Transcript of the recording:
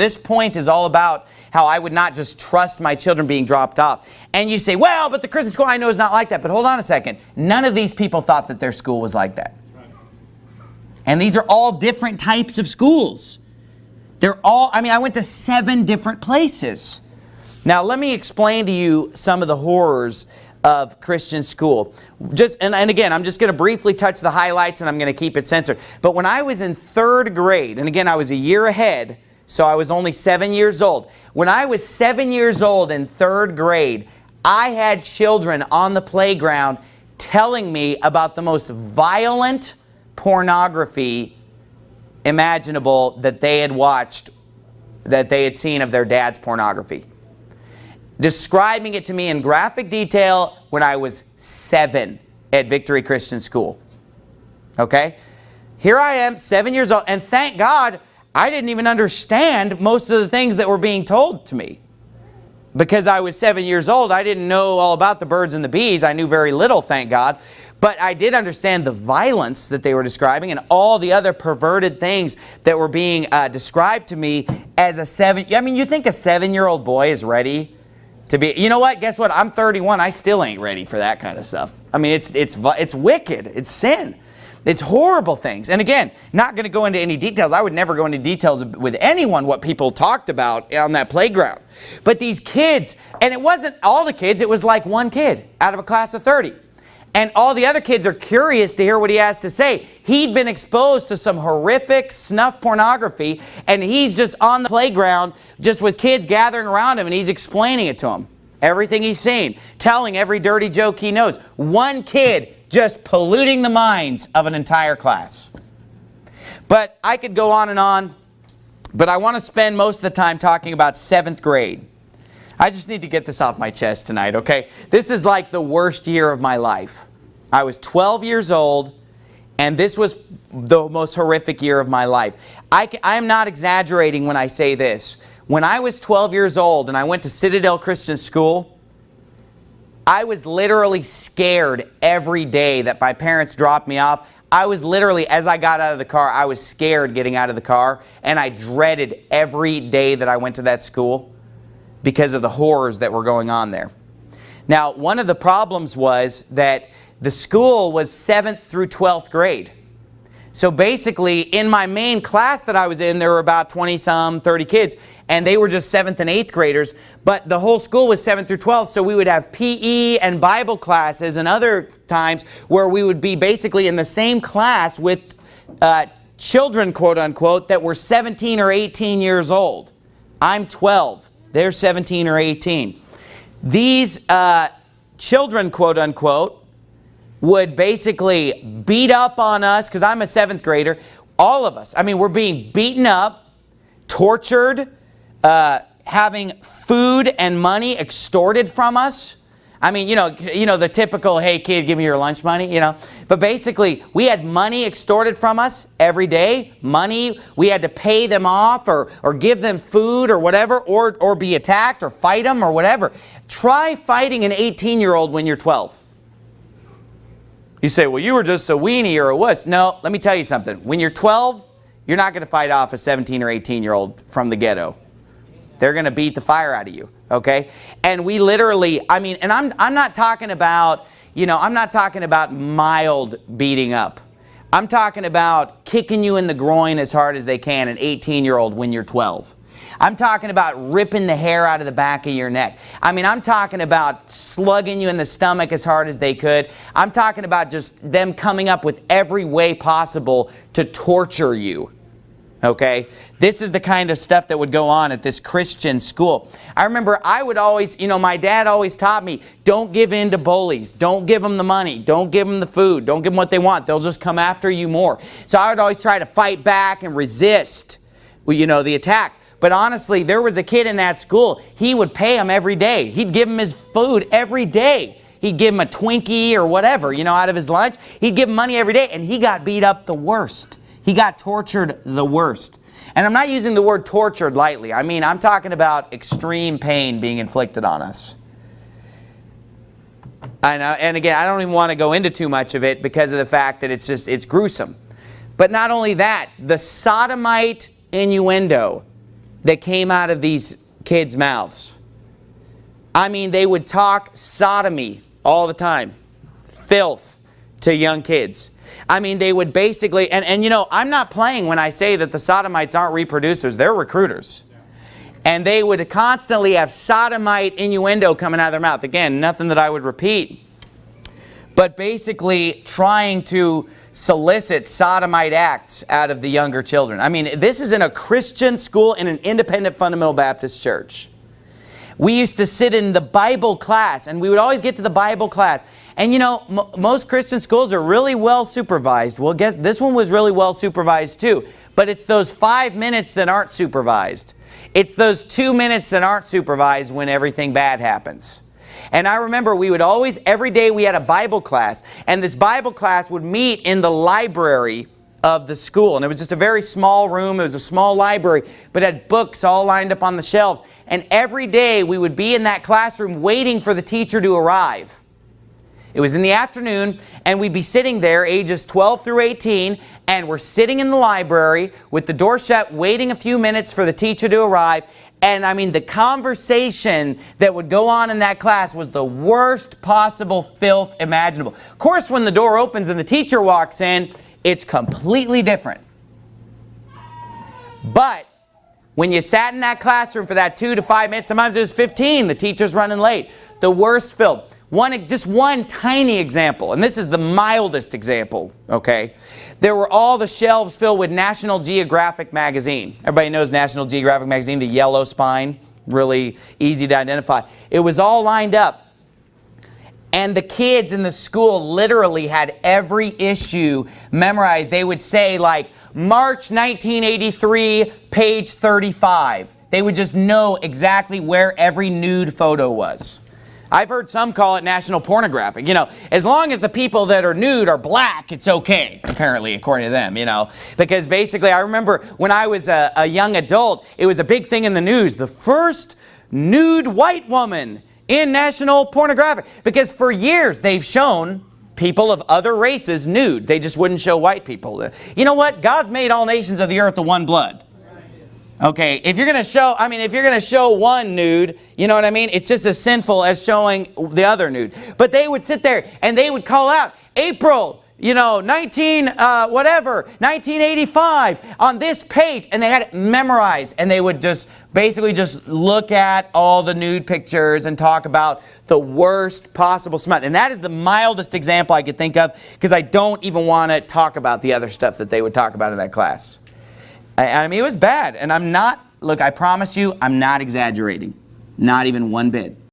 This point is all about how I would not just trust my children being dropped off. And you say, well, but the Christian school I know is not like that. But hold on a second. None of these people thought that their school was like that. And these are all different types of schools. They're all, I went to 7 different places. Now, let me explain to you some of the horrors of Christian school. And again, I'm just going to briefly touch the highlights and I'm going to keep it censored. But when I was in 3rd grade, and again, I was a year ahead, so I was only 7 years old. When I was 7 years old in 3rd grade, I had children on the playground telling me about the most violent pornography imaginable that they had watched, that they had seen of their dad's pornography. Describing it to me in graphic detail when I was 7 at Victory Christian School. Okay? Here I am, 7 years old, and thank God I didn't even understand most of the things that were being told to me. Because I was 7 years old, I didn't know all about the birds and the bees. I knew very little, thank God. But I did understand the violence that they were describing and all the other perverted things that were being described to me as a 7... you think a 7-year-old boy is ready to be... You know what? Guess what? I'm 31. I still ain't ready for that kind of stuff. It's wicked. It's sin. It's horrible things. And again, not going to go into any details. I would never go into details with anyone what people talked about on that playground. But these kids, and it wasn't all the kids, it was like one kid out of a class of 30. And all the other kids are curious to hear what he has to say. He'd been exposed to some horrific snuff pornography, and he's just on the playground just with kids gathering around him, and he's explaining it to them. Everything he's seen, telling every dirty joke he knows. One kid just polluting the minds of an entire class. But I could go on, but I want to spend most of the time talking about 7th grade. I just need to get this off my chest tonight, okay? This is like the worst year of my life. I was 12 years old, and this was the most horrific year of my life. I am not exaggerating when I say this. When I was 12 years old and I went to Citadel Christian School, I was literally scared every day that my parents dropped me off. I was literally, as I got out of the car, I was scared getting out of the car, and I dreaded every day that I went to that school because of the horrors that were going on there. Now, one of the problems was that the school was 7th through 12th grade. So basically, in my main class that I was in, there were about 20-some, 30 kids, and they were just 7th and 8th graders, but the whole school was 7th through 12th, so we would have PE and Bible classes and other times where we would be basically in the same class with children, quote-unquote, that were 17 or 18 years old. I'm 12. They're 17 or 18. These children, quote-unquote, would basically beat up on us, because I'm a 7th grader, all of us. We're being beaten up, tortured, having food and money extorted from us. The typical, hey kid, give me your lunch money, But basically, we had money extorted from us every day. Money, we had to pay them off or give them food or whatever, or be attacked or fight them or whatever. Try fighting an 18-year-old when you're 12. You say, well, you were just a weenie or a wuss. No, let me tell you something. When you're 12, you're not going to fight off a 17 or 18-year-old from the ghetto. They're going to beat the fire out of you, okay? And we literally, and I'm not talking about, I'm not talking about mild beating up. I'm talking about kicking you in the groin as hard as they can, an 18-year-old when you're 12. I'm talking about ripping the hair out of the back of your neck. I'm talking about slugging you in the stomach as hard as they could. I'm talking about just them coming up with every way possible to torture you. Okay? This is the kind of stuff that would go on at this Christian school. I remember I would always, my dad always taught me, don't give in to bullies. Don't give them the money. Don't give them the food. Don't give them what they want. They'll just come after you more. So I would always try to fight back and resist, the attack. But honestly, there was a kid in that school, he would pay him every day. He'd give him his food every day. He'd give him a Twinkie or whatever, out of his lunch. He'd give him money every day, and he got beat up the worst. He got tortured the worst. And I'm not using the word tortured lightly. I'm talking about extreme pain being inflicted on us. And again, I don't even want to go into too much of it because of the fact that it's gruesome. But not only that, the sodomite innuendo that came out of these kids' mouths. I mean, they would talk sodomy all the time. Filth to young kids. I mean, they would basically, and you know, I'm not playing when I say that the sodomites aren't reproducers. They're recruiters. And they would constantly have sodomite innuendo coming out of their mouth. Again, nothing that I would repeat. But basically trying to solicit sodomite acts out of the younger children. I mean, this is in a Christian school in an independent fundamental Baptist church. We used to sit in the Bible class, and we would always get to the Bible class. And you know, most Christian schools are really well supervised. Well, guess this one was really well supervised too. But it's those 5 minutes that aren't supervised. It's those 2 minutes that aren't supervised when everything bad happens. And I remember we would always, every day we had a Bible class. And this Bible class would meet in the library of the school. And it was just a very small room. It was a small library, but had books all lined up on the shelves. And every day we would be in that classroom waiting for the teacher to arrive. It was in the afternoon, and we'd be sitting there, ages 12 through 18, and we're sitting in the library with the door shut, waiting a few minutes for the teacher to arrive. And I mean, the conversation that would go on in that class was the worst possible filth imaginable. Of course, when the door opens and the teacher walks in, it's completely different. But when you sat in that classroom for that 2 to 5 minutes, sometimes it was 15, the teacher's running late, the worst filth. Just one tiny example, and this is the mildest example, okay? There were all the shelves filled with National Geographic magazine. Everybody knows National Geographic magazine, the yellow spine, really easy to identify. It was all lined up. And the kids in the school literally had every issue memorized. They would say like, March 1983, page 35. They would just know exactly where every nude photo was. I've heard some call it national pornographic. You know, as long as the people that are nude are black, it's okay, apparently, according to them, you know. Because basically, I remember when I was a young adult, it was a big thing in the news. The first nude white woman in national pornographic. Because for years, they've shown people of other races nude. They just wouldn't show white people. You know what? God's made all nations of the earth of one blood. Okay, if you're going to show, if you're going to show one nude, you know what I mean? It's just as sinful as showing the other nude. But they would sit there and they would call out, April, 1985 on this page. And they had it memorized. And they would just basically just look at all the nude pictures and talk about the worst possible smut. And that is the mildest example I could think of, because I don't even want to talk about the other stuff that they would talk about in that class. I mean, it was bad. And I'm not, look, I promise you, I'm not exaggerating. Not even one bit.